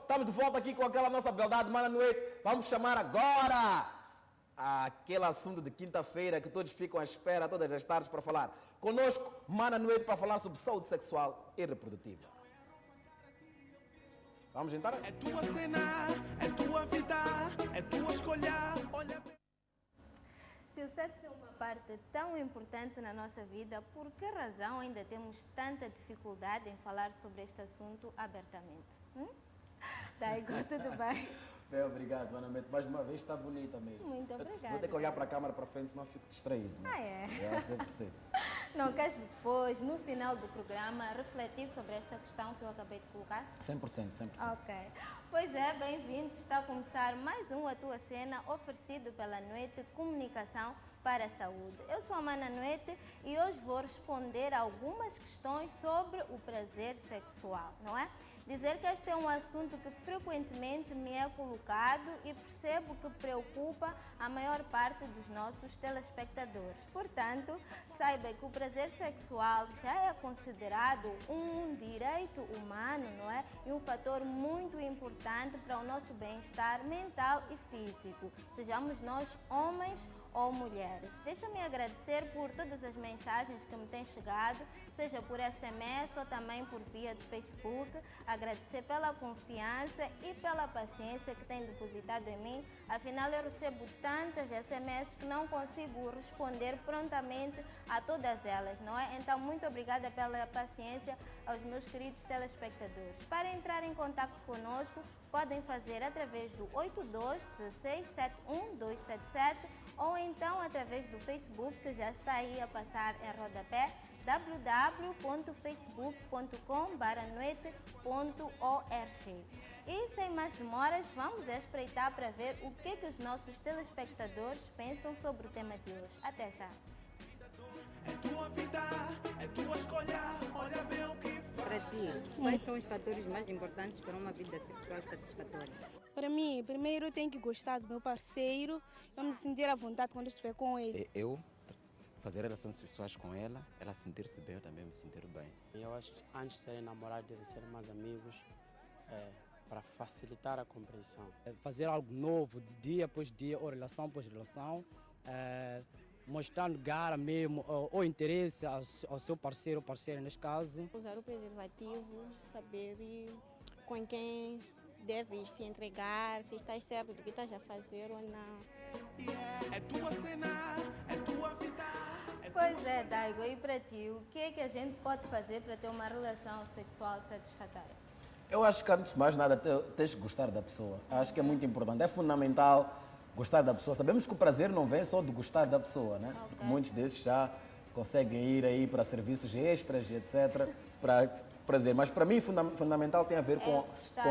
estamos de volta aqui com aquela nossa beldade, mana noite. Vamos chamar agora aquele assunto de quinta-feira que todos ficam à espera todas as tardes para falar. Conosco, mana noite, para falar sobre saúde sexual e reprodutiva. Vamos entrar? É tua cena, é tua vida, é tua escolha. Olha bem. Se o sexo é uma parte tão importante na nossa vida, por que razão ainda temos tanta dificuldade em falar sobre este assunto abertamente? Daigo, tudo bem? Bem, obrigado, mana noite. Mais uma vez está bonita mesmo. Muito Eu obrigada. vou ter que olhar para a câmara para frente, senão fico distraído. Né? Ah, é? É, sempre sei. Não queres depois, no final do programa, refletir sobre esta questão que eu acabei de colocar? 100%, 100%. Ok. Pois é, bem-vindos. Está a começar mais um A Tua Cena, oferecido pela Noite Comunicação para a Saúde. Eu sou a Mana Noite e hoje vou responder a algumas questões sobre o prazer sexual, não é? Dizer que este é um assunto que frequentemente me é colocado e percebo que preocupa a maior parte dos nossos telespectadores. Portanto, saiba que o prazer sexual já é considerado um direito humano, não é? E um fator muito importante para o nosso bem-estar mental e físico, sejamos nós homens ou mulheres. Deixa-me agradecer por todas as mensagens que me têm chegado, seja por SMS ou também por via de Facebook. Agradecer pela confiança e pela paciência que têm depositado em mim. Afinal, eu recebo tantas SMS que não consigo responder prontamente a todas elas, não é? Então, muito obrigada pela paciência aos meus queridos telespectadores. Para entrar em contato conosco, podem fazer através do 82 16 71 277 ou então através do Facebook, que já está aí a passar em rodapé, www.facebook.com/noite.org. E sem mais demoras, vamos espreitar para ver o que os nossos telespectadores pensam sobre o tema de hoje. Até já! É tua vida, é tua escolha. Olha bem o que faz. Para ti, quais são os fatores mais importantes para uma vida sexual satisfatória? Para mim, primeiro eu tenho que gostar do meu parceiro, eu me sentir à vontade quando estiver com ele. Eu fazer relações sexuais com ela, ela sentir-se bem, eu também me sentir bem. Eu acho que antes de serem namorados devem ser mais amigos, para facilitar a compreensão. Fazer algo novo, dia após dia, ou relação após relação, mostrando garra mesmo, ou interesse ao seu parceiro ou parceira neste caso. Usar o preservativo, saber com quem deves se entregar, se estás certo do que estás a fazer ou não. É tua cena, é tua vida. Pois é, Daigo, e para ti, o que é que a gente pode fazer para ter uma relação sexual satisfatória? Eu acho que antes de mais nada tens que gostar da pessoa. Acho que é muito importante, é fundamental gostar da pessoa. Sabemos que o prazer não vem só de gostar da pessoa, né? Porque muitos desses já conseguem ir aí para serviços extras e etc. para prazer. Mas para mim, fundamental tem a ver com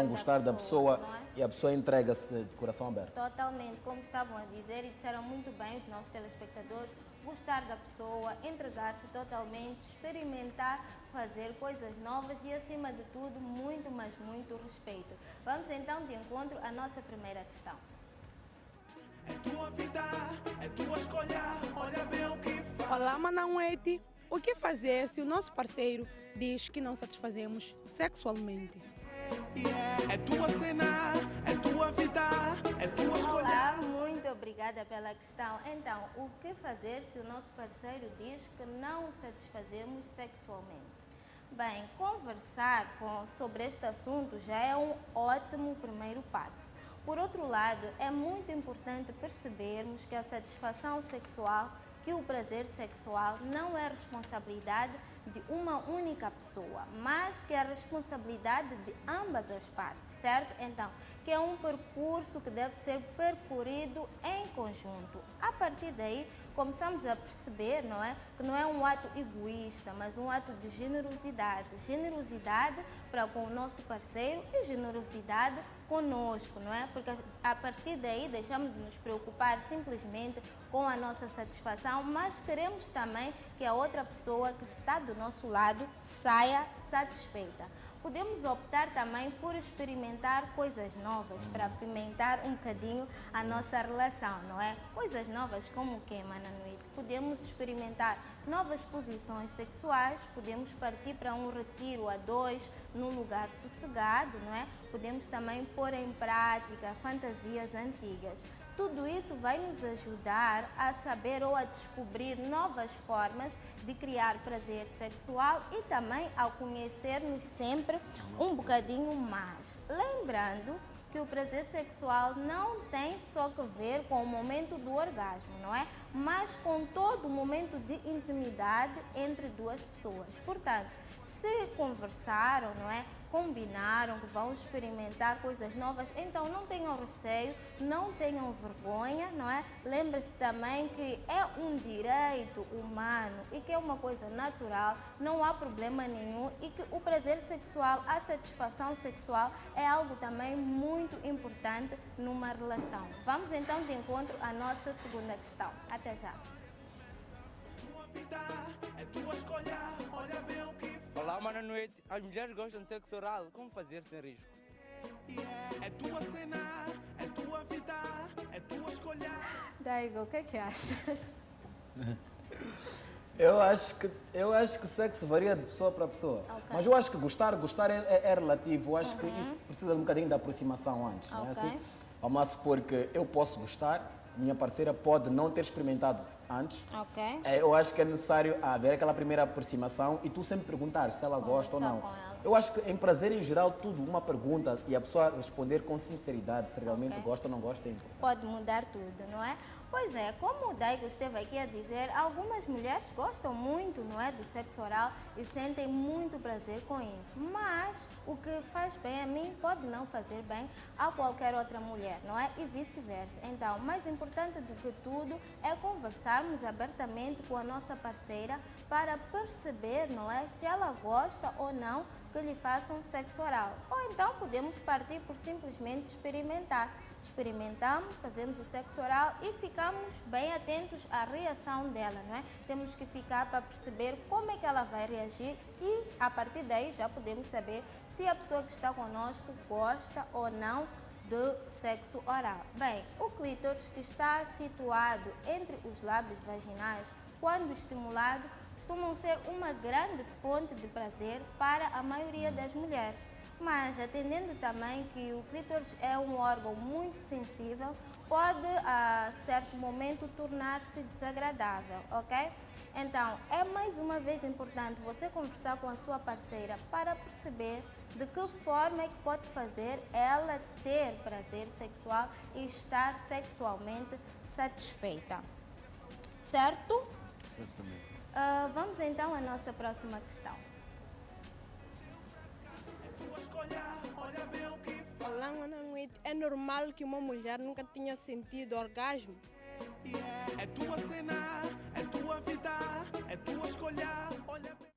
gostar da pessoa e a pessoa entrega-se de coração aberto. Totalmente, como estavam a dizer e disseram muito bem os nossos telespectadores, gostar da pessoa, entregar-se totalmente, experimentar, fazer coisas novas e, acima de tudo, muito, mas muito respeito. Vamos então de encontro à nossa primeira questão. É tua vida, é tua escolha. Olha bem o que faz. Olá, Manauete. O que fazer se o nosso parceiro diz que não satisfazemos sexualmente? É tua cena, é tua vida, é tua escolha. Olá, muito obrigada pela questão. Então, o que fazer se o nosso parceiro diz que não o satisfazemos sexualmente? Bem, conversar sobre este assunto já é um ótimo primeiro passo. Por outro lado, é muito importante percebermos que a satisfação sexual, que o prazer sexual não é responsabilidade de uma única pessoa, mas que é a responsabilidade de ambas as partes, certo? Então, que é um percurso que deve ser percorrido em conjunto. A partir daí, começamos a perceber, não é? Que não é um ato egoísta, mas um ato de generosidade. Generosidade para com o nosso parceiro e generosidade conosco, não é? Porque a partir daí deixamos de nos preocupar simplesmente com a nossa satisfação, mas queremos também que a outra pessoa que está do nosso lado saia satisfeita. Podemos optar também por experimentar coisas novas para apimentar um bocadinho a nossa relação, não é? Coisas novas como o que, Mana Noite? Podemos experimentar novas posições sexuais, podemos partir para um retiro a dois, num lugar sossegado, não é? Podemos também pôr em prática fantasias antigas. Tudo isso vai nos ajudar a saber ou a descobrir novas formas de criar prazer sexual e também ao conhecer-nos sempre um bocadinho mais. Lembrando que o prazer sexual não tem só que ver com o momento do orgasmo, não é? Mas com todo o momento de intimidade entre duas pessoas. Portanto, se conversaram, não é? Combinaram que vão experimentar coisas novas, então não tenham receio, não tenham vergonha, não é? Lembre-se também que é um direito humano e que é uma coisa natural, não há problema nenhum e que o prazer sexual, a satisfação sexual é algo também muito importante numa relação. Vamos então de encontro à nossa segunda questão. Até já. Tua vida é tua escolha, olha bem o que Olá, boa noite. As mulheres gostam de sexo oral. Como fazer sem risco? é tua cena, é tua vida, é tua escolha. Daigo, o que é que achas? Eu acho que sexo varia de pessoa para pessoa. Ok. Mas eu acho que gostar é relativo. Eu acho que isso precisa de um bocadinho de aproximação antes. Não é Ok. assim? Vamos supor que eu posso gostar, minha parceira pode não ter experimentado antes. Ok. Eu acho que é necessário haver aquela primeira aproximação e tu sempre perguntar se ela gosta ou não. com ela. Eu acho que em prazer em geral, tudo, uma pergunta e a pessoa responder com sinceridade se realmente Ok. gosta ou não gosta é importante. Pode mudar tudo, não é? Pois é, como o Daigo esteve aqui a dizer, algumas mulheres gostam muito, não é, do sexo oral e sentem muito prazer com isso. Mas o que faz bem a mim pode não fazer bem a qualquer outra mulher, não é? E vice-versa. Então, mais importante do que tudo é conversarmos abertamente com a nossa parceira para perceber, não é, se ela gosta ou não que lhe façam sexo oral. Ou então podemos partir por simplesmente experimentar. Experimentamos, fazemos o sexo oral e ficamos bem atentos à reação dela, não é? Temos que ficar para perceber como é que ela vai reagir e a partir daí já podemos saber se a pessoa que está conosco gosta ou não do sexo oral. Bem, o clítoris que está situado entre os lábios vaginais, quando estimulado, costumam ser uma grande fonte de prazer para a maioria das mulheres. Mas atendendo também que o clítoris é um órgão muito sensível, pode a certo momento tornar-se desagradável, ok? Então, é mais uma vez importante você conversar com a sua parceira para perceber de que forma é que pode fazer ela ter prazer sexual e estar sexualmente satisfeita. Certo? Certamente. Vamos então à nossa próxima questão. Tua escolha, olha bem o que Olá, boa noite. É normal que uma mulher nunca tenha sentido orgasmo? é tua cena, é tua vida, é tua escolha, olha bem.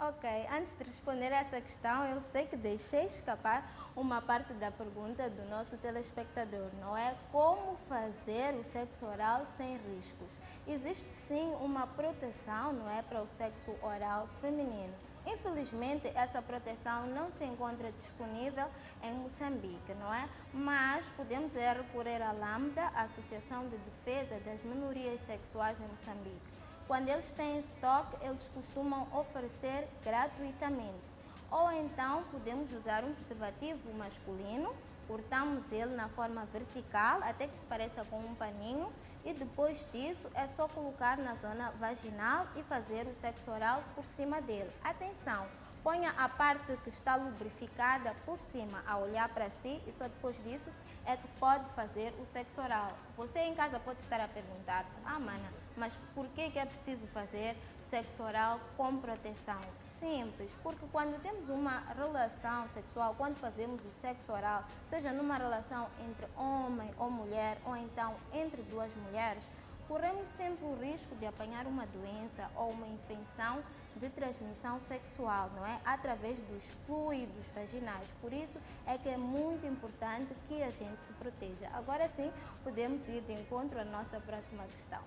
Ok, antes de responder essa questão, eu sei que deixei escapar uma parte da pergunta do nosso telespectador, não é? Como fazer o sexo oral sem riscos? Existe sim uma proteção, não é, para o sexo oral feminino. Infelizmente, essa proteção não se encontra disponível em Moçambique, não é? Mas podemos recorrer à Lambda, a Associação de Defesa das Minorias Sexuais em Moçambique. Quando eles têm estoque, eles costumam oferecer gratuitamente. Ou então podemos usar um preservativo masculino, cortamos ele na forma vertical até que se pareça com um paninho e depois disso é só colocar na zona vaginal e fazer o sexo oral por cima dele. Atenção! Ponha a parte que está lubrificada por cima, a olhar para si e só depois disso é que pode fazer o sexo oral. Você em casa pode estar a perguntar-se, mana, mas por que é preciso fazer sexo oral com proteção? Simples, porque quando temos uma relação sexual, quando fazemos o sexo oral, seja numa relação entre homem ou mulher, ou então entre duas mulheres, corremos sempre o risco de apanhar uma doença ou uma infecção de transmissão sexual, não é? Através dos fluidos vaginais. Por isso é que é muito importante que a gente se proteja. Agora sim, podemos ir de encontro à nossa próxima questão.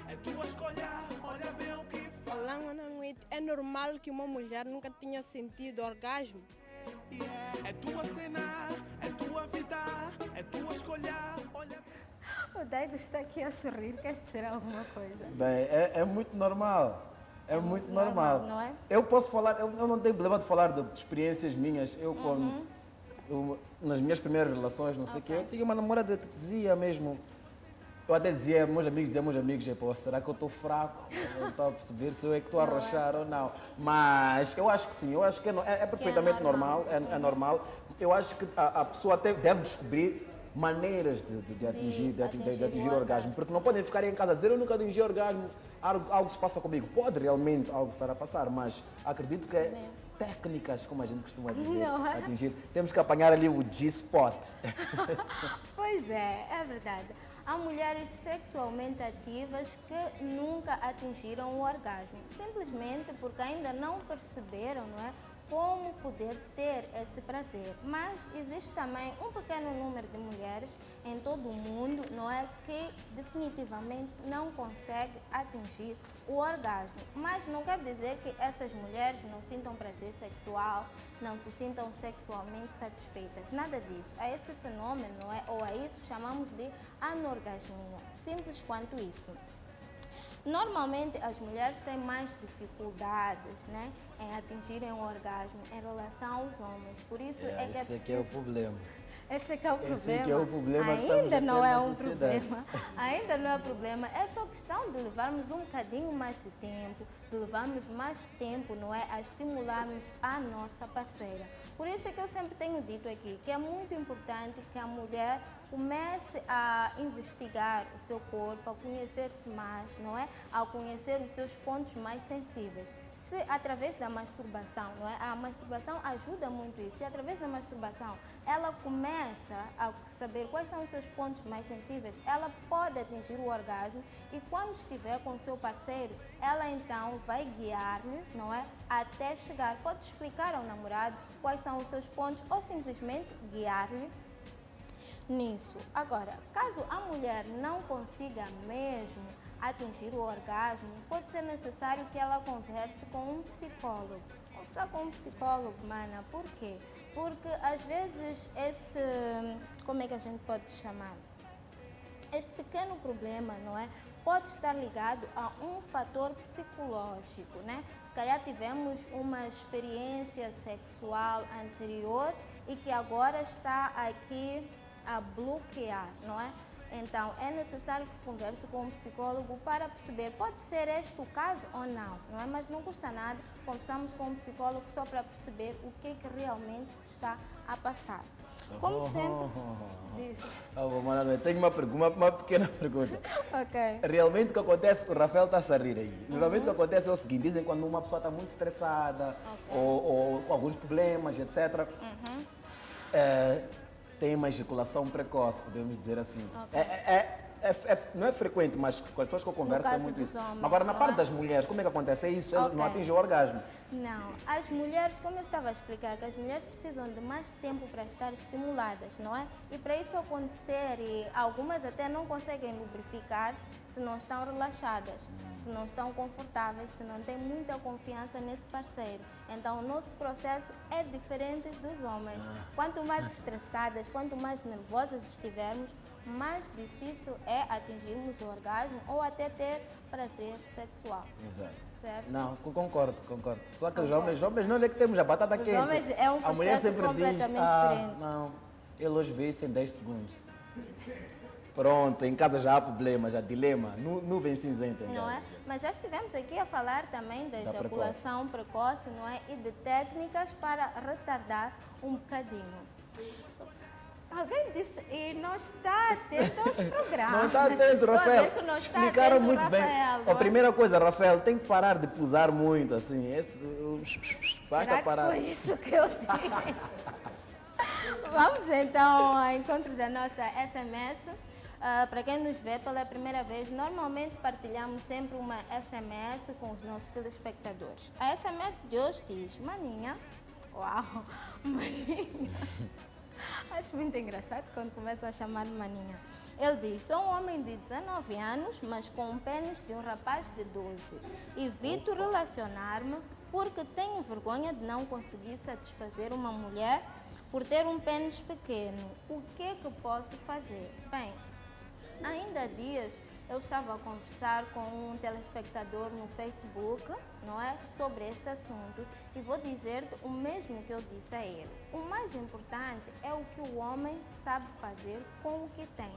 É tua escolha, olha bem o que Olá, boa noite. É normal que uma mulher nunca tenha sentido orgasmo? é tua cena, é tua vida, é tua escolha, olha bem. O Daigo está aqui a sorrir, queres dizer alguma coisa? Bem, é muito normal. É muito normal. não é? Eu posso falar, eu não tenho problema de falar de experiências minhas. Eu, nas minhas primeiras relações, não sei o quê, eu tinha uma namorada que dizia mesmo. Eu até dizia, meus amigos, pô, será que eu estou fraco? Eu não estou a perceber se eu é que estou a arrochar ou não. Mas eu acho que sim, eu acho que é perfeitamente normal, é normal. Eu acho que a pessoa até deve descobrir maneiras de atingir o orgasmo, porque não podem ficar em casa a dizer eu nunca atingi orgasmo, algo se passa comigo. Pode realmente algo estar a passar, mas acredito que é técnicas, como a gente costuma dizer, Não é? atingir. Temos que apanhar ali o G-spot. Pois é verdade. Há mulheres sexualmente ativas que nunca atingiram o orgasmo, simplesmente porque ainda não perceberam, não é, como poder ter esse prazer. Mas existe também um pequeno número de mulheres em todo o mundo, não é, que definitivamente não consegue atingir o orgasmo. Mas não quer dizer que essas mulheres não sintam prazer sexual, não se sintam sexualmente satisfeitas. Nada disso. A esse fenômeno, não é, ou a isso chamamos de anorgasmia. Simples quanto isso. Normalmente as mulheres têm mais dificuldades, né, em atingirem o orgasmo em relação aos homens. Por isso é que Esse aqui é o problema. Esse aqui é o problema. Esse aqui é o problema que estamos Ainda a ter não é na um sociedade. problema. Ainda não é problema. É só questão de levarmos um bocadinho mais de tempo, de levarmos mais tempo, não é, a estimularmos a nossa parceira. Por isso é que eu sempre tenho dito aqui que é muito importante que a mulher comece a investigar o seu corpo, a conhecer-se mais, não é? A conhecer os seus pontos mais sensíveis. Se através da masturbação, não é? A masturbação ajuda muito isso. Se através da masturbação ela começa a saber quais são os seus pontos mais sensíveis, ela pode atingir o orgasmo e quando estiver com o seu parceiro, ela então vai guiar-lhe, não é? Até chegar. Pode explicar ao namorado quais são os seus pontos ou simplesmente guiar-lhe nisso. Agora, caso a mulher não consiga mesmo atingir o orgasmo, pode ser necessário que ela converse com um psicólogo. Conversar com um psicólogo, mana, por quê? Porque às vezes como é que a gente pode chamar? Este pequeno problema, não é? Pode estar ligado a um fator psicológico, né? Se calhar tivemos uma experiência sexual anterior e que agora está aqui a bloquear, não é? Então, é necessário que se converse com um psicólogo para perceber, pode ser este o caso ou não, não é? Mas não custa nada, conversamos com um psicólogo só para perceber o que é que realmente se está a passar. Como sempre disse. Mano, tenho uma pequena pergunta. Ok. Realmente o que acontece, o Rafael está a rir aí. Normalmente o que acontece é o seguinte, dizem quando uma pessoa está muito estressada ou com alguns problemas, etc. Tem uma ejaculação precoce, podemos dizer assim. Não é frequente, mas com as pessoas que eu converso é muito isso. Homens, Agora, na não parte é? das mulheres, como é que acontece? É isso, elas não Ok. atingem o orgasmo. Não, as mulheres, como eu estava a explicar, que as mulheres precisam de mais tempo para estar estimuladas, não é? E para isso acontecer, e algumas até não conseguem lubrificar-se se não estão relaxadas, se não estão confortáveis, se não têm muita confiança nesse parceiro. Então, o nosso processo é diferente dos homens. Quanto mais estressadas, quanto mais nervosas estivermos, mais difícil é atingirmos o orgasmo ou até ter prazer sexual. Exato. Certo? Não, concordo. Só que os homens não é que temos a batata Os quente. homens é um A mulher processo sempre diz, completamente diferente. não, ele hoje veio isso em 10 segundos. Pronto, em casa já há problema, já dilema, nuvem cinzenta. Não é? Mas já estivemos aqui a falar também da ejaculação precoce, não é? E de técnicas para retardar um bocadinho. Alguém disse, e não está atento aos programas. Não está atento, Estou a Rafael. ver que não está Explicaram atento, muito bem. Rafael, não A é? primeira coisa, Rafael, tem que parar de pusar muito, assim. Basta Será que parar. foi isso que eu disse? Vamos então ao encontro da nossa SMS. Para quem nos vê pela primeira vez, normalmente partilhamos sempre uma SMS com os nossos telespectadores. A SMS de hoje diz, maninha, uau, maninha. Acho muito engraçado quando começam a chamar de maninha. Ele diz, sou um homem de 19 anos, mas com o pênis de um rapaz de 12. Evito relacionar-me porque tenho vergonha de não conseguir satisfazer uma mulher por ter um pênis pequeno. O que é que posso fazer? Bem, ainda há dias eu estava a conversar com um telespectador no Facebook, não é, sobre este assunto, e vou dizer-te o mesmo que eu disse a ele. O mais importante é o que o homem sabe fazer com o que tem,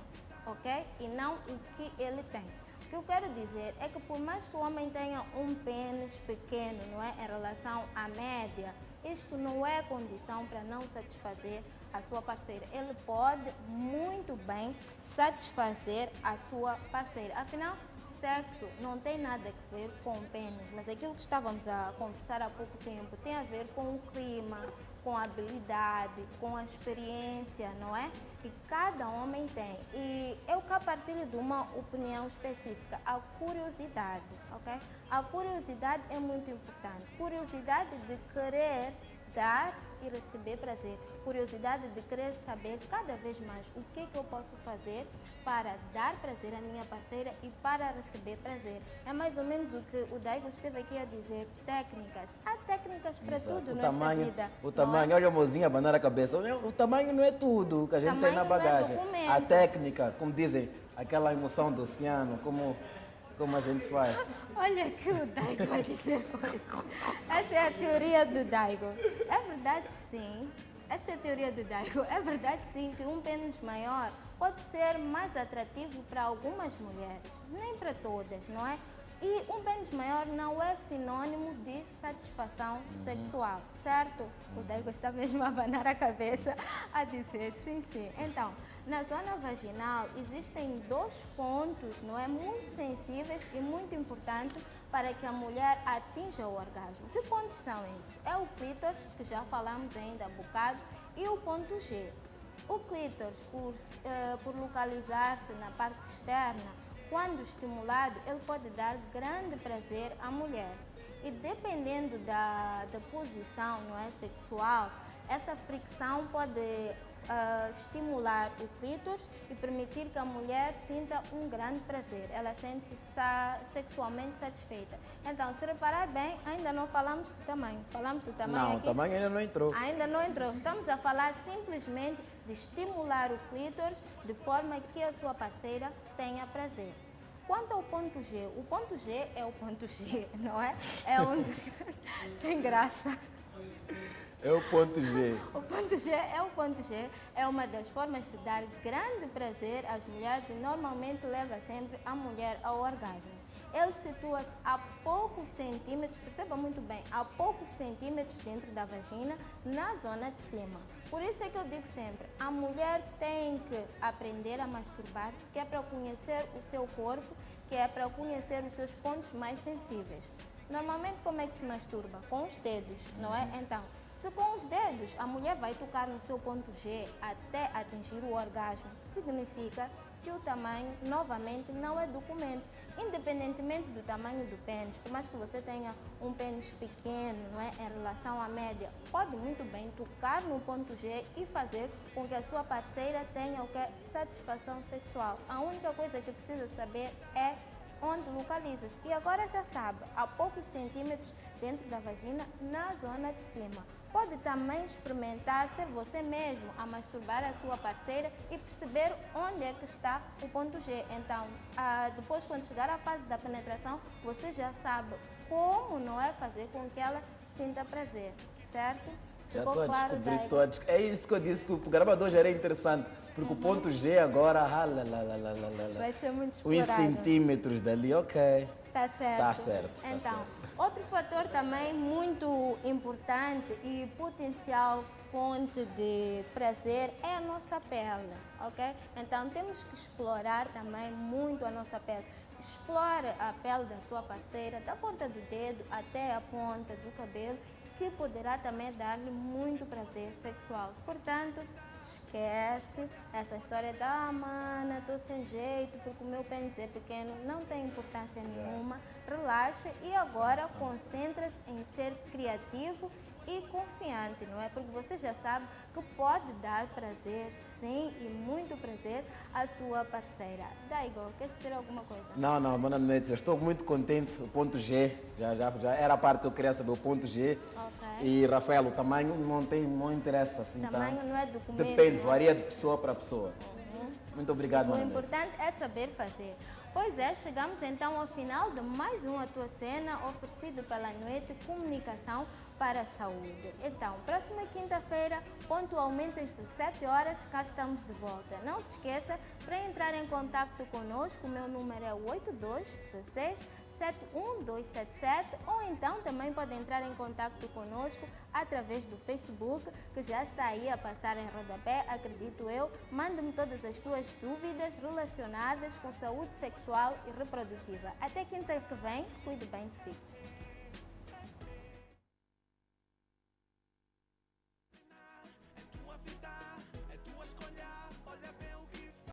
ok? E não o que ele tem. O que eu quero dizer é que por mais que o homem tenha um pênis pequeno, não é, em relação à média, isto não é condição para não satisfazer a sua parceira. Ele pode muito bem satisfazer a sua parceira. Afinal, sexo não tem nada a ver com pênis, mas aquilo que estávamos a conversar há pouco tempo tem a ver com o clima, com a habilidade, com a experiência, não é? Que cada homem tem. E eu cá partilho de uma opinião específica, a curiosidade, ok? A curiosidade é muito importante. Curiosidade de querer dar e receber prazer. Curiosidade de querer saber cada vez mais o que eu posso fazer para dar prazer à minha parceira e para receber prazer. É mais ou menos o que o Daigo esteve aqui a dizer, técnicas. Há técnicas para tudo nesta vida. O tamanho, olha a mozinha abanar a cabeça. O tamanho não é tudo que a gente tem na bagagem. A técnica, como dizem, aquela emoção do oceano, como a gente faz. Olha que o Daigo vai dizer coisa. Essa é a teoria do Daigo. É verdade, sim. Esta é a teoria do Daigo. É verdade, sim, que um pênis maior pode ser mais atrativo para algumas mulheres, nem para todas, não é? E um pênis maior não é sinônimo de satisfação sexual, certo? O Daigo está mesmo a abanar a cabeça a dizer sim, sim. Então, na zona vaginal existem 2 pontos, não é, muito sensíveis e muito importantes para que a mulher atinja o orgasmo. Que pontos são esses? É o clítoris, que já falamos ainda há bocado, e o ponto G. O clítoris, por localizar-se na parte externa, quando estimulado, ele pode dar grande prazer à mulher. E dependendo da posição, não é, sexual, essa fricção pode estimular o clítoris e permitir que a mulher sinta um grande prazer. Ela sente-se sexualmente satisfeita. Então, se reparar bem, ainda não falamos do tamanho. Falamos do tamanho Não, aqui? o tamanho ainda não entrou. Ainda não entrou. Estamos a falar simplesmente de estimular o clítoris de forma que a sua parceira tenha prazer. Quanto ao ponto G, o ponto G é o ponto G, não é? É um dos... Tem graça. É o ponto G. O ponto G é o ponto G. É uma das formas de dar grande prazer às mulheres e normalmente leva sempre a mulher ao orgasmo. Ele situa-se a poucos centímetros, perceba muito bem, a poucos centímetros dentro da vagina, na zona de cima. Por isso é que eu digo sempre, a mulher tem que aprender a masturbar-se, que é para conhecer o seu corpo, que é para conhecer os seus pontos mais sensíveis. Normalmente, como é que se masturba? Com os dedos, não é? Então, se com os dedos a mulher vai tocar no seu ponto G até atingir o orgasmo, significa que o tamanho, novamente, não é documento. Independentemente do tamanho do pênis, por mais que você tenha um pênis pequeno, não é, em relação à média, pode muito bem tocar no ponto G e fazer com que a sua parceira tenha o que? Satisfação sexual. A única coisa que precisa saber é onde localiza-se. E agora já sabe, a poucos centímetros dentro da vagina, na zona de cima. Pode também experimentar ser você mesmo a masturbar a sua parceira e perceber onde é que está o ponto G. Então, depois quando chegar à fase da penetração, você já sabe como, não é, fazer com que ela sinta prazer, certo? Já Ficou estou a claro, descobrir Daigo? todos. É isso que eu disse, que o programa de hoje era interessante, porque o ponto G agora, Vai ser muito uns explorado. centímetros dali, ok. Tá certo. Tá certo, tá Então, certo. outro fator também muito importante e potencial fonte de prazer é a nossa pele, ok? Então, temos que explorar também muito a nossa pele. Explore a pele da sua parceira, da ponta do dedo até a ponta do cabelo, que poderá também dar-lhe muito prazer sexual. Portanto, esquece essa história da mana, estou sem jeito porque o meu pênis é pequeno, não tem importância nenhuma. Relaxa e agora concentra-se em ser criativo e confiante, não é? Porque você já sabe que pode dar prazer, sim, e muito prazer à sua parceira. Daigo, queres dizer alguma coisa? Não, boa noite. Eu estou muito contente. O ponto G, já era a parte que eu queria saber, o ponto G. Ok. E, Rafael, o tamanho não interessa assim, Tamanho tá? não é documento. Depende, né? varia de pessoa para pessoa. Muito obrigado, O Manoel. importante é saber fazer. Pois é, chegamos então ao final de mais um A Tua Cena, oferecido pela Noite Comunicação para a Saúde. Então, próxima quinta-feira, pontualmente às 17 horas, cá estamos de volta. Não se esqueça, para entrar em contato conosco, o meu número é 8216 71277, ou então também pode entrar em contato conosco através do Facebook, que já está aí a passar em rodapé, acredito eu. Mande-me todas as tuas dúvidas relacionadas com saúde sexual e reprodutiva. Até quinta que vem, cuide bem de si.